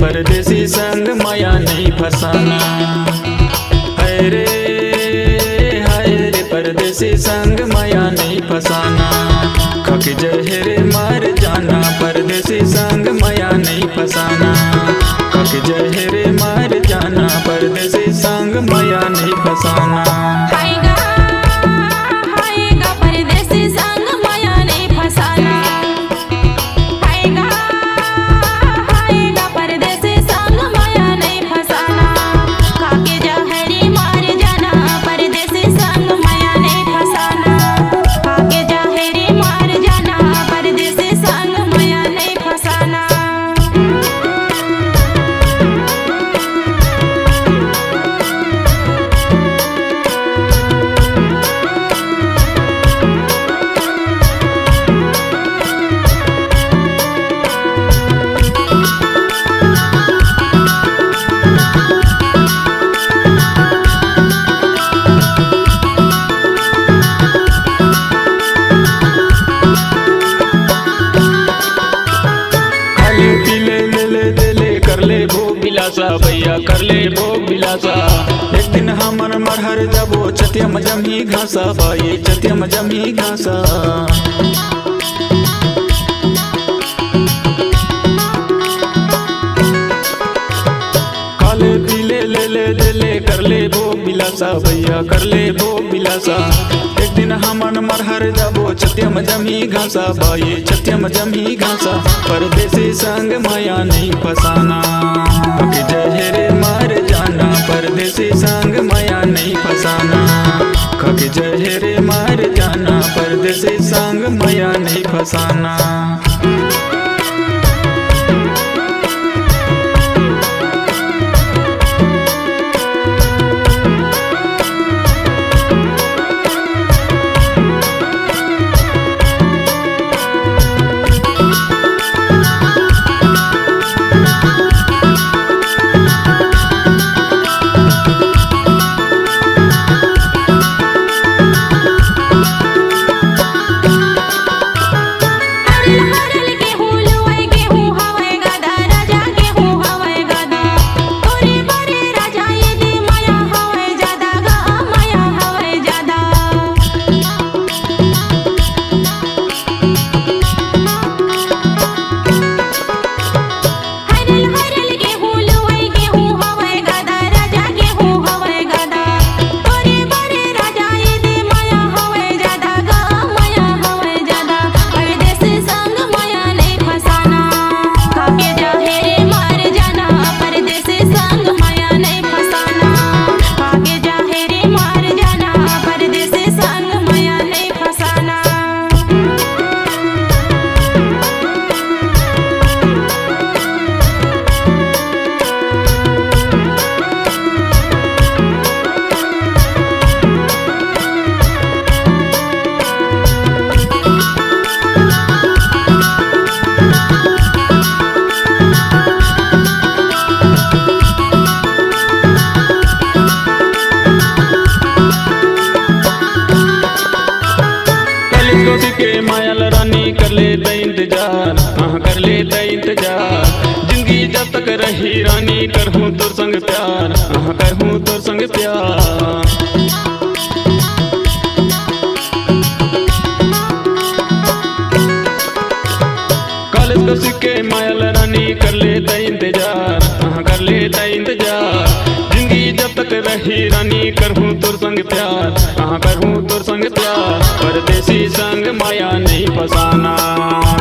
परदेसी संग माया नहीं फसाना। हाय रे परदेसी संग माया नहीं फसाना। खक जहर मार जाना परदेसी संग माया नहीं फसाना। खक जहर मार जाना परदेसी संग माया नहीं फसाना। भैया कर ले भोग बिलासा। एक दिन हमर मरहर जबो चतियम जमी घासा। भाई चतियम जमी घासा। काले पीले ले कर ले भोग बिलासा। भैया कर ले भोग बिलासा। एक दिन हमन मरहर जबो चतियम जमी घासा। भाई चतियम जमी घासा। परदेसी संग माया नहीं फसाना। जहर मार जाना परदेसी संग माया नहीं फसाना। खक जहर मार जाना परदेसी संग माया नहीं फसाना। के मायल रानी कर लेते इंतजार। हाँ कर लेते इंतजार। जिंदगी जब तक रही रानी करहूँ तोर संग प्यार। हाँ करहूँ तोर संग प्यार। कॉलेज को सिक्के मायल रानी कर लेते इंतजार। हाँ कर लेते इंतजार। जिंदगी जब तक रही रानी करहूँ तोर संग प्यार। हाँ करहूँ तोर संग प्यार। परदेसी संग माया नहीं फसाना।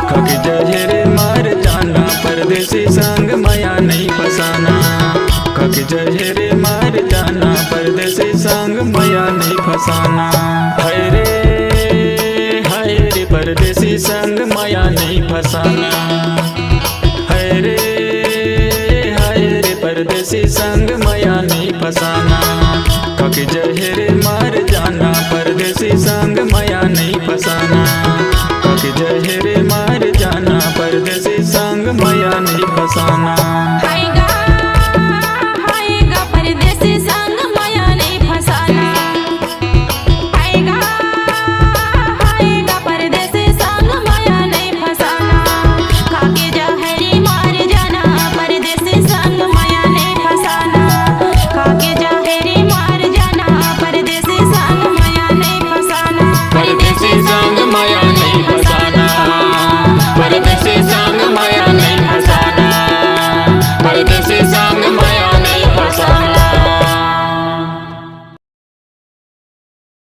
खक जहर मार जाना परदेसी संग माया नहीं फसाना। खक जहर मार जाना परदेसी संग माया नहीं फसाना। हाय रे परदेसी संग माया नहीं फसाना। हाय रे परदेसी संग माया नहीं फसाना। काके जहरे मार जाना परदेसी संग माया नहीं फसाना। काके जहरे मार जाना परदेसी संग माया नहीं फसाना।